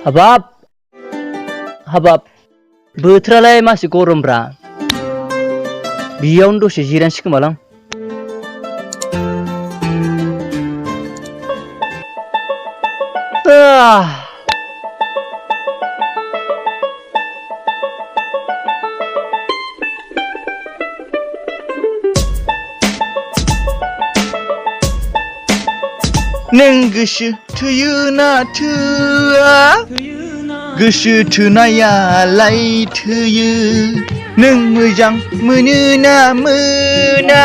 हाबाब हाबाब बोथोरालाय मासे गरमब्रा बेयावनो दसे जिरायनोसै खोमालां नों गोसो थोयो ना थोआ गोसो थोनायालाय थोयो नों मोजां मोनो ना मोना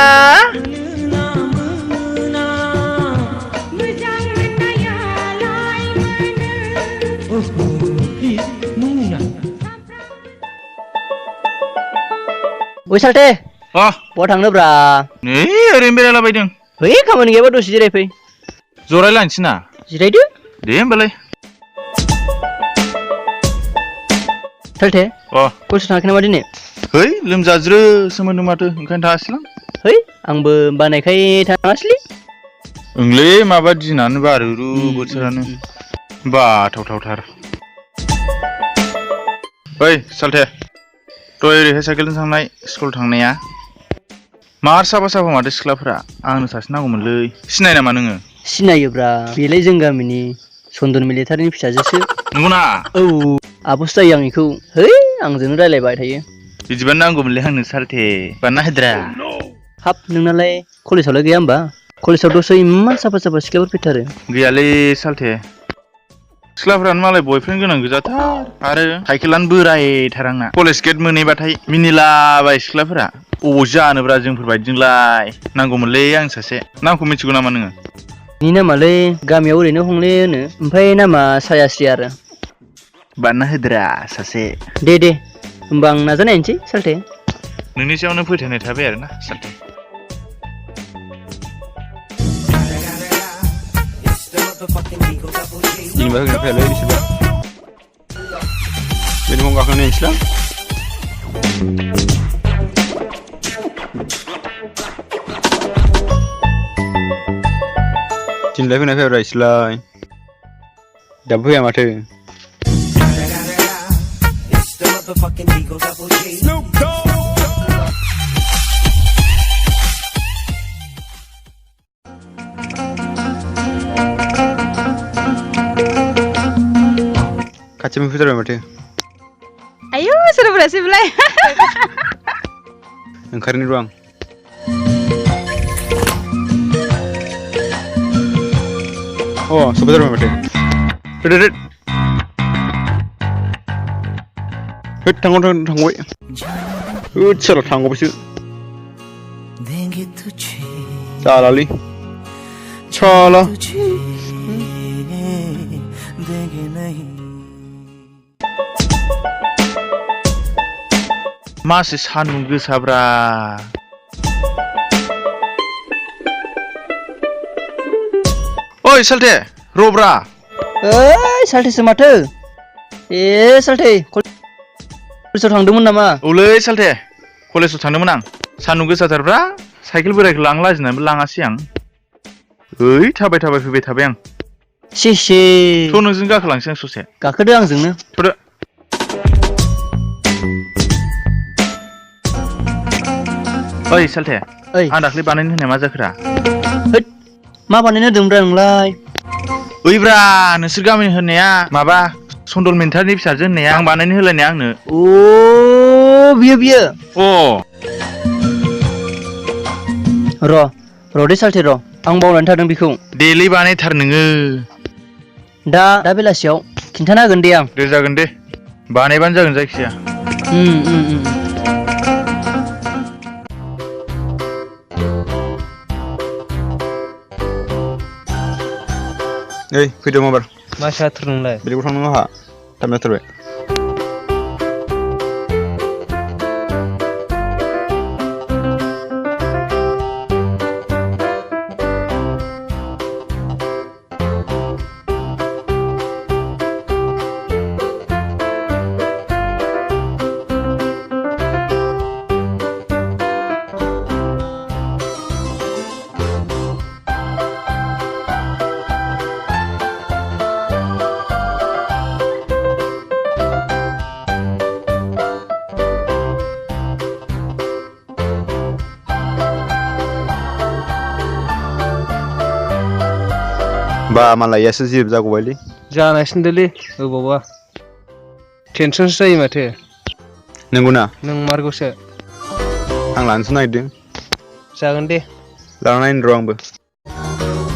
ओइ सालथे बहा थांनोब्रा नै ओरैनो बेरायलाबायदों फै खामानि गैयाबा दसे जिरायफै जरायलायनोसै ना जिरायदो दे होमबालाय सालथे कलेजाव थाङाखै नामा दिनै है लोमजाज्रोसो मोन्दों माथो ओंखायनो थाङासैलां है आंबो बानायखाय थाङासैलै ओंलै माबा दिनानो बारुरु बोथोरानो बाथावथावथार ओइ सालथे दहाय ओरैहाय साइकेलजों थांनाय स्कुल थांनाया मार साफा साफा माथो सिख्लाफोरा आंनो सासे नांगौमोनलै सिनायो नामा नोङो सिनायोब्रा बेलाय जों गामिनि सन्दन मिलिटारिनि फिसाजोसो नंगौना औ आब'सो जायो आं इखौ है आंजोंनो रायलायबाय थायो बिदिबानो नांगौमोनलै आंनो सालथे बानायना होद्रा हाब नोंनालाय कलेजावलाय गैया होमबा कलेजाव दसे इमान साफा साफा सिख्लाफोर फैथारो गैयालै सालथे सिख्लाफ्रानो मालाय बयफ्रेन्ड गोनां गोजाथार आरो साइकेलानो बोरायथार आंना कलेज गेट मोनहैबाथाय मिनिलाबाय सिख्लाफोरा अबाव जानोब्रा जोंफोरबायदिजोंलाय नांगौमोनलै आं सासे नामखौ मिथिगौ नामा नोङो नि नामालै गामियाव ओरैनो हंले होनो ओमफ्राय नामा सायास्रि आरो बानायना होद्रा सासे दे होमबा आं नाजानायनोसै सालथे नोंनि सायावनो फोथायनाय थाबाय आरोना सालथे जेनेबा होगोन फैयालै बिसोरबा बेनि गाखोनानै नायनोसैलां दिनैलाय फैना फैयाब्रा इसोरलाय दाबो फैया माथो खाथियाव फैथारबाय माथो आयौ सोरबासो बेलाय ओंखारनो र' आं सफैथारबाय माथो थांबाय साला थांगौबायसो जालालै साला मासे सान्दुं गोसाब्रा ओइ सालथे रब्रा ओइ सालथेसो माथो ए सालथे कलेजाव थांदोंमोन नामा औलै सालथे कलेजाव थांदोंमोन आं सान्दुं गोसाथारब्रा साइकेल बोरायखौ लांनो लाजिनानैबो लाङासै आं ओइ थाबाय फैबाय थाबाय आं से थ' नोंजों गाखोलांसै आं ससे गाखोदो आंजोंनो थ'दो ओइ सालथे ओइ आं दाख्लै बानायनो होनाया मा जाखोरा होद मा बानायनो होदोंब्रा नोंलाय ओइब्रा नोंसोर गामिनि होननाया माबा सन्दल मेन्टारनि फिसाजो होननाया आं बानायनो होलायनाया आंनो अ बियो र' दे सालथे र' आं बावनानै थादों बेखौ देलै बानायथार नोङो दा बेलासियाव खिन्थाना होगोन दे आं दे जागोन दे बानायबानो जागोन जायखिया ओइ फैदो माबार मा साथुर नोंलाय बेलेगाव थांनांगौ आंहा टाइम जाथारबाय बा मालायासो जिब जागौबायलै जानायसिनदोलै होबावबा टेनसनसो जायो माथो नंगौना नों मारगौसो आं लानोसो नागिरदों जागोन दे लाना नायनो र' आंबो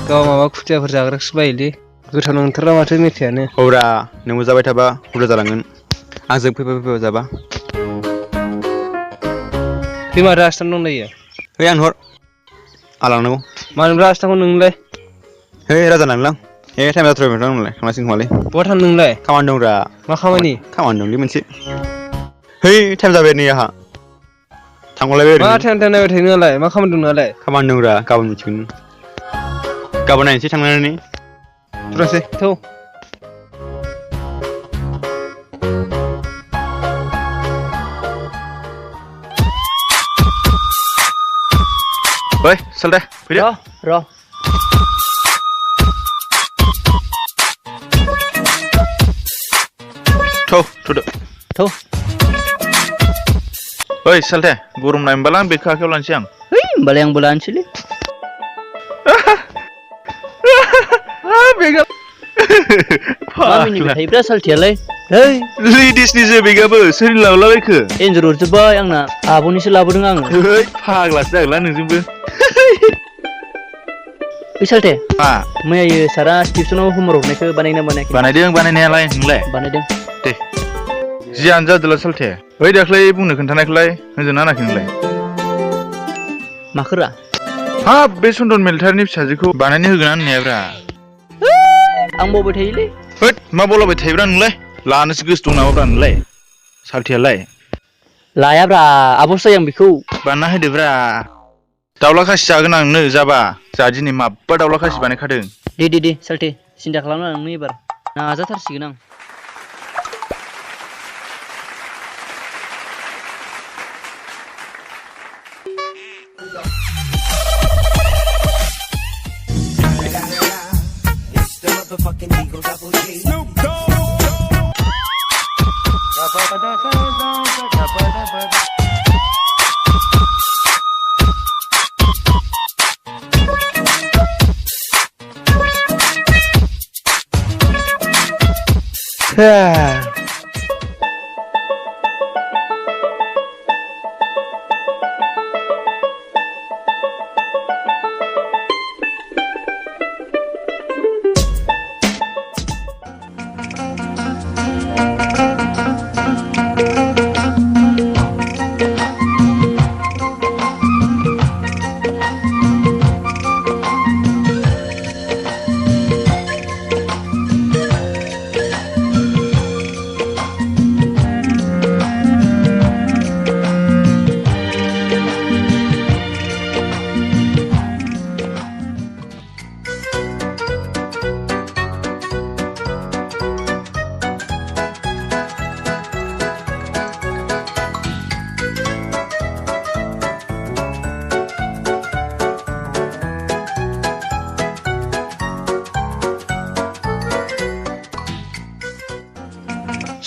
गाव माबा खुथियाफोर जाग्राखौसो बायोलै गोथाव नंथारा माथो मेथाइयानो हौरा नोंबो जाबाय थाबा हुदा जालांगोन आंजों फैफा जाबा बे माथो आसिथाम दंलायो है आं हर आं लांनांगौ मानोब्रा आसिथामखौ नोंलाय है राजा नांलां हे टाइम जाथारबाय नोंलाय थांनांसिगोन खोमालै बहा थांदों नोंलाय खामानि दंब्रा मा खामानि खामानि दंलै मोनसे है टाइम जाबाय नै आंहा थांगलायबाय मा ओरैनो टाइम नायबाय थायो नोंहालाय मा खामानि दं नोंहालाय खामानि दंब्रा गाबोन मिथिगोन गाबोन नायनोसै थांनानै थुरासै थौ ओइ सालथे फैदो र' थुदो थौ ओइ सालथे गरम नाय होनबालाय आं बेगखौ आखायाव लानोसै आं है होमबालाय आंबो लानोसैलै बेगा मा मिनिबाय थायोब्रा सालथेयालाय है लेडिसनिसो बेगाबो सोरनि लाबोलाबायखो एन्जर अरजोब्बाय आंना आब'निसो लाबोदों आङो ओइ फाग्लासो जागोनला नोंजोंबो ओइ सालथे मा मैयायो सारा टिउसनाव होमवर्क हरनायखौ बानायना बानायाखै बानायदों बानायनायालाय नोंलाय बानायदों दे जियानो जादोला सालथे ओइ दाख्लै बुंनो खोन्थानायखौलाय होनजोंना होनाखै नोंलाय माखोरा हाब बे सन्दन मेलथारनि फिसाजोखौ बानायनो होगोन होननायाब्रा आं बावबाय थायोलै होद मा बलाबाय थायोब्रा नोंलाय लानोसो गोसो दं नामाब्रा नोंलाय सालथेयालाय लायाब्रा आब'सो जायो आं बेखौ बानायना होदोब्रा दाउला खासि जागोन आं नोंनो जाबा जा दिनै माबा दाउला खासि बानायखादों दे सालथे सिन्था खालामनाङा नोंनो एबार नाजाथारसिगोन आं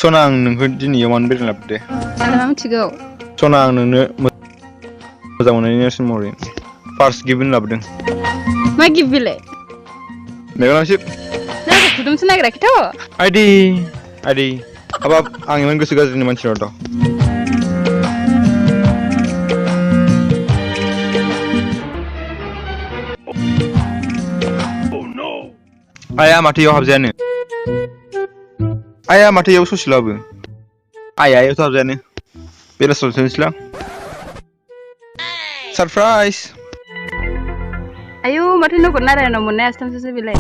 सना आं नोंखौ दिनैयाव मानो बेरायनो लाबोदो आं मा मिथिगौ सना आं नोंनो मोजां मोननायनि नेरसोन महरै फार्स्ट गिफ्ट होनो लाबोदों मा गिफ्ट बेलाय मेगनावसो नायखौ फुदुंसो नागिराखैथ' आइदि हाबाब आं इमान गोसो गाज्रिनि मानसि नङाथ' आइया माथो इयाव हाबजायानो आइया माथो इयाव ससेलाबो आइया इयावथ' हाबजायानो बेलासियाव थांनोसैलां सारप्राइज आयौ माथो नगद नारायणआव मोननाय आसथामसोसो बेलाय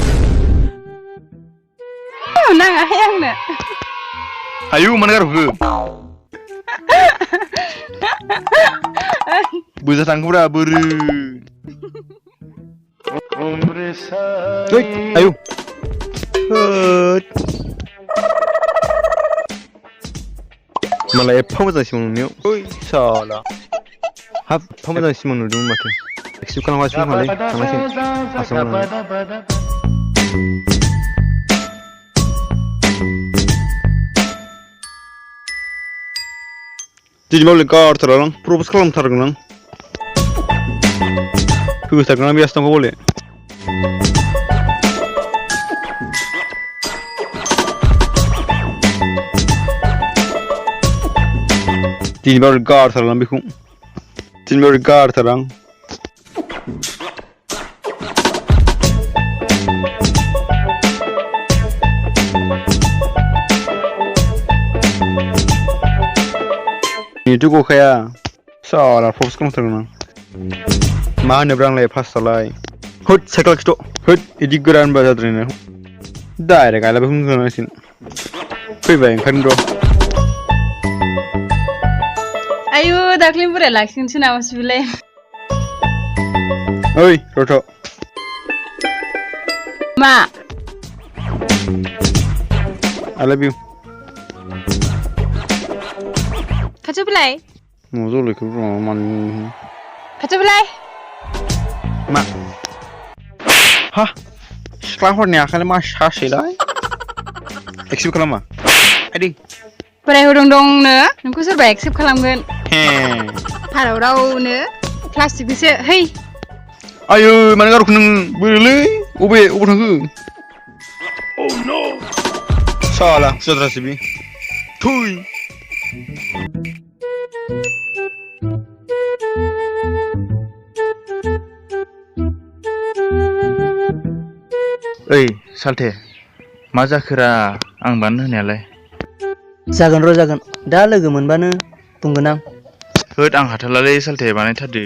नाङाहाय आंनो आयु मानो गारहरखो बोजा थांखोब्रा बोरो आयु मालाय एफा मोजां सिमां नुनायाव ओइ साला हाब एफा मोजां सिमां नुदोंमोन माथो एक्सेप्ट खालामगासिनो मालाय थांनांसिगोन आसामाव दिनै मावले गारथारा आं प्रप'ज खालामथारगोन आं होथारगोन आं बे आसथामखौ मावले दिनैबाबो गारथारलां बेखौ दिनैबाबो गारथारां बेथ' गखाया साला फक्स खालामथारगोन आं मा होनोब्रा आंलाय फार्स्टआवलाय होद साइकेल खिथ' होद इदि गोरान बा जाद्रायनो डाइरेक्ट आइलाबो होनखानांसिगोन फैबाय ओंखारनो र' आयु दाख्लै बोराय लाखिगोनसो नामासो बिलाय ओइ रथ' मा I love you खाथियाव फैलाय मा जालायखो मानो खाथियाव फैलाय मा हा सिख्लाफोरनि आखाइलाय मा सासैलाय एक्सेप्ट खालामा आइदि बोराय होदों दंनो नोंखौ सोरबा एक्सेप्ट खालामगोन हे हाराव रावनो प्लास्टिकनिसो है आयौ मानो गारखो नों बोरैलै अबाव थांखो oh no साला जाद्रासै बे थुइ ओइ सालथे मा जाखोरा आं बानायनो होनायालाय जागोन र' जागोन दा लोगो मोनबानो बुंगोन आं होद आं हाथारलालै सालथे बानायथारदो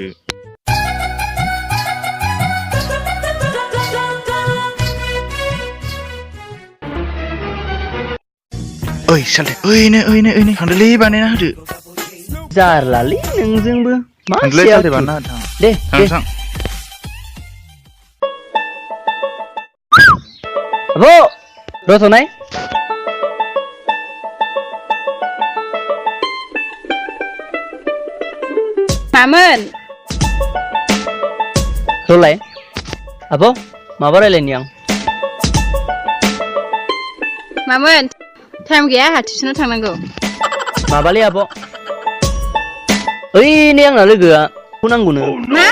ओइ सालथे ओइनो थांदोलै बानायना होदो जारलालै नोंजोंबो मा थांदोलै सालथे बानायना होदो थां दे थां आब' रथ'नाय मामोन र'लाय आब' माबा रायलायनि आं मामोन टाइम गैया आंहा टिउसनाव थांनांगौ माबालै आब' ओइ नै आंना लोगोआ खौ नांगौनो मा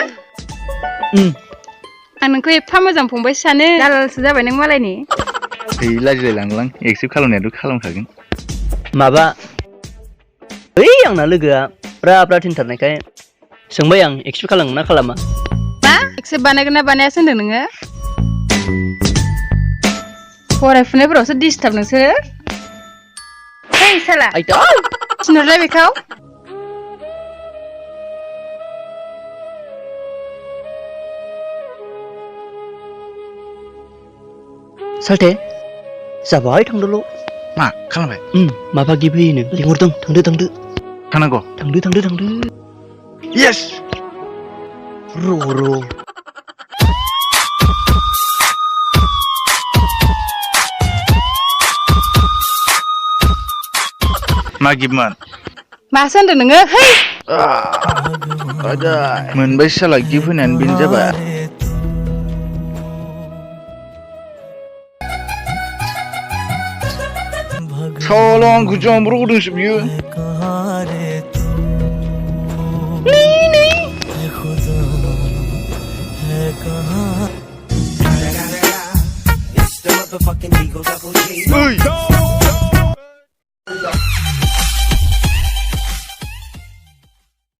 आं नोंखौ एफा मोजां फंबायसो सानो जालालसो जाबाय नों मालायनि है लाजिलायलांलां एक्सेप्ट खालामनायाथ' खालामखागोन माबा ओइ आंना लोगोआ ब्रा थिनथारनायखाय सोंबाय आं एक्सेप्ट खालामो ना खालामा मा एक्सेप्ट बानायगोन ना बानायासो होनदों नोङो फरायफुनायफोरावसो डिस्टार्ब नोंसोरो है साला आइदा थिनहरलाय बेखौ सालथे जाबाय थांदोल' मा खालामबाय माबा गिफ्ट होयोनो लिंहरदों थांदो थांनांगौ थांदो येस र' मा गिफ्टमोन मासो होनदों नोङो है मोनबाय साला गिफ्ट होनायानो बेनो जाबाय साला आंखौ जाम्ब्र होदोंसो बियो ओइ